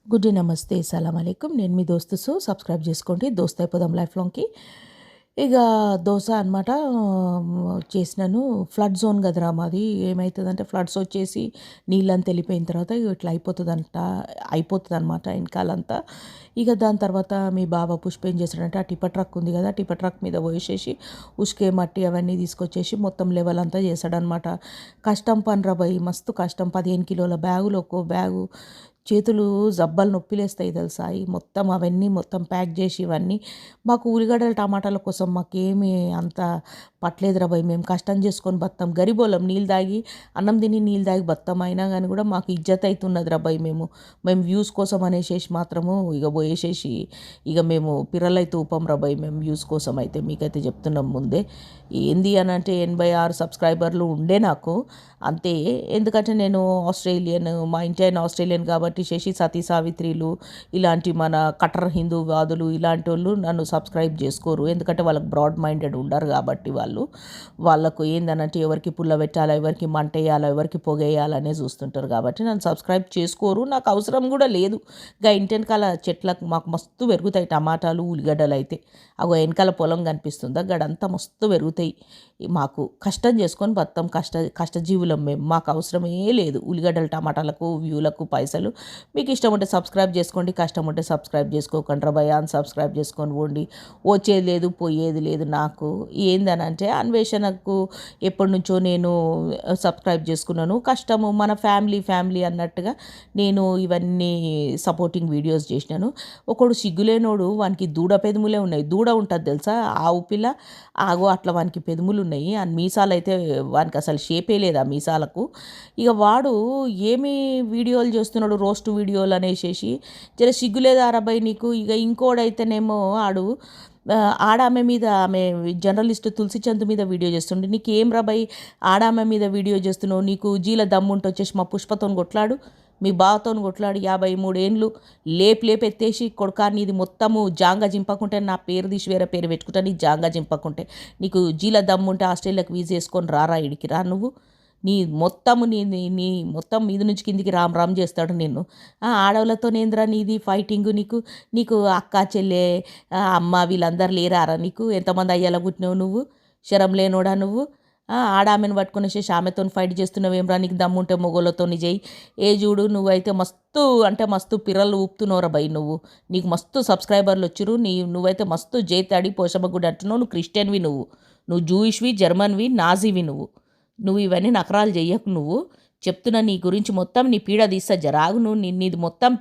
Good day, నమస్తే, సలాం అలైకుం. నేను మీ దోస్తు సబ్స్క్రైబ్ చేసుకోండి. దోస్త్ అయిపోదాం లైఫ్ లాంగ్కి. ఇక దోశ అనమాట చేసినాను. ఫ్లడ్ జోన్ కదరా మాది. ఏమవుతుందంటే ఫ్లడ్స్ వచ్చేసి నీళ్ళంతా వెళ్ళిపోయిన తర్వాత ఇట్లా అయిపోతుంది అనమాట వెనకాలంతా. ఇక దాని తర్వాత మీ బావ పుష్ప ఏం చేస్తాడంటే ఆ టిప్పర్ ట్రక్ ఉంది కదా, టిప్పర్ ట్రక్ మీద పోసేసి ఉసుకే మట్టి అవన్నీ తీసుకొచ్చేసి మొత్తం లెవెల్ అంతా చేశాడనమాట. కష్టం పని రా భయ్, మస్తు కష్టం. 15 కిలోల బ్యాగులు, ఒక్కో బ్యాగు చేతులు జబ్బలు నొప్పిలేస్తాయి తెలుసా. ఈ మొత్తం అవన్నీ మొత్తం ప్యాక్ చేసి ఇవన్నీ మాకు ఉల్లిగడ్డల టమాటాల కోసం మాకేమీ అంత పట్టలేదురా భయ్. మేము కష్టం చేసుకొని బతాం, గరిబోళ్ళం. నీళ్ళు తాగి అన్నం తిని నీళ్ళు తాగి బతాం. అయినా కానీ కూడా మాకు ఇజ్జత్ అవుతున్నది రా భయ్. మేము వ్యూస్ కోసం అనేసేసి మాత్రము ఇక పోయేసేసి ఇక మేము పిర్రలైతే ఊపం రా భయ్. మేము వ్యూస్ కోసం అయితే మీకైతే చెప్తున్నాం ముందే. ఏంది అని అంటే 86 సబ్స్క్రైబర్లు ఉండే నాకు అంతే. ఎందుకంటే నేను ఆస్ట్రేలియన్, మా ఇంటి ఆయన ఆస్ట్రేలియన్ కాబట్టి శశి సతీ సావిత్రిలు ఇలాంటి మన కట్టర్ హిందూవాదులు ఇలాంటి వాళ్ళు నన్ను సబ్స్క్రైబ్ చేసుకోరు. ఎందుకంటే వాళ్ళకి బ్రాడ్ మైండెడ్ ఉండరు కాబట్టి వాళ్ళకు ఏందనంటే ఎవరికి పుల్ల పెట్టాలా, ఎవరికి మంట వేయాలా, ఎవరికి పొగేయాలనే చూస్తుంటారు కాబట్టి నన్ను సబ్స్క్రైబ్ చేసుకోరు. నాకు అవసరం కూడా లేదు. ఇంకా ఇంటి వెనకాల చెట్లకు మాకు మస్తు పెరుగుతాయి టమాటాలు, ఉల్లిగడ్డలు అయితే. అగో వెనకాల పొలం కనిపిస్తుందా, గడంతా మస్తు పెరుగుతాయి. మాకు కష్టం చేసుకొని బతాం, కష్టజీవులం మేము. మాకు అవసరమే లేదు ఉల్లిగడ్డలు టమాటాలకు వ్యూలకు పైసలు. మీకు ఇష్టం ఉంటే సబ్స్క్రైబ్ చేసుకోండి, కష్టం ఉంటే సబ్స్క్రైబ్ చేసుకోకండి రా భయ్. సబ్స్క్రైబ్ చేసుకొని పోండి. వచ్చేది లేదు పోయేది లేదు. నాకు ఏందనంటే అన్వేషణకు ఎప్పటి నుంచో నేను సబ్స్క్రైబ్ చేసుకున్నాను. కష్టము మన ఫ్యామిలీ అన్నట్టుగా నేను ఇవన్నీ సపోర్టింగ్ వీడియోస్ చేసినాను. ఒకడు సిగ్గులేనోడు, వానికి దూడ పెదములే ఉన్నాయి. దూడ ఉంటుంది తెలుసా, ఆవు పిల్ల. ఆగో అట్లా వానికి పెదములు ఉన్నాయి. ఆ మీసాలు అయితే వానికి అసలు షేపే లేదు ఆ మీసాలకు. ఇక వాడు ఏమి వీడియోలు చేస్తున్నాడు, రోస్ట్ వీడియోలు అనేసేసి. జర సిగ్గులేదు అరబై నీకు. ఇక ఇంకోడైతేనేమో ఆడామె మీద, ఆమె జర్నలిస్ట్ తులసి చంద్ మీద వీడియో చేస్తుండే. నీకు ఏం రాబాయి, ఆడామె మీద వీడియో చేస్తున్నావు? నీకు జీల దమ్ముంటే వచ్చేసి మా పుష్పతోని కొట్లాడు, మీ బావతో కొట్లాడు. 53 ఏండ్లు లేపెత్తేసి కొడుకా నీది మొత్తము జాంగా జింపకుంటే నా పేరు తీసి వేరే పేరు పెట్టుకుంటా. నీ జాంగా జింపకుంటే నీకు జీల దమ్ముంటే ఆస్ట్రేలియాకి వీజా వేసుకొని రారా ఇడికి రా. నువ్వు నీ మొత్తము నీ మొత్తం మీద నుంచి కిందికి రామ్ చేస్తాడు నిన్ను. ఆడవాళ్ళతో నేంద్రా నీది ఫైటింగ్? నీకు అక్క చెల్లె అమ్మ వీళ్ళందరూ లేరారా నీకు? ఎంతమంది అయ్యాల పుట్టినావు నువ్వు? శరం లేనోడా నువ్వు? ఆమెను పట్టుకుని వచ్చేసి ఆమెతో ఫైట్ చేస్తున్నావు. ఏం రా నీకు దమ్ముంటే మొగోళ్ళతో చెయ్యి. చూడు నువ్వైతే మస్తు అంటే మస్తు పిర్రలు ఊపుతున్నావురా భయ్. నీకు మస్తు సబ్స్క్రైబర్లు వచ్చిరు. నువ్వైతే మస్తు జైతాడి పోషమ్మ గుడి అంటున్నావు. నువ్వు క్రిస్టియన్వి, నువ్వు జూయిష్వి, జర్మన్వి, నాజీవి. నువ్వు ఇవన్నీ నకరాలు చెయ్యకు. నువ్వు చెప్తున్నా నీ గురించి మొత్తం నీ పీడ తీస్తా. జరాగు. నీది మొత్తం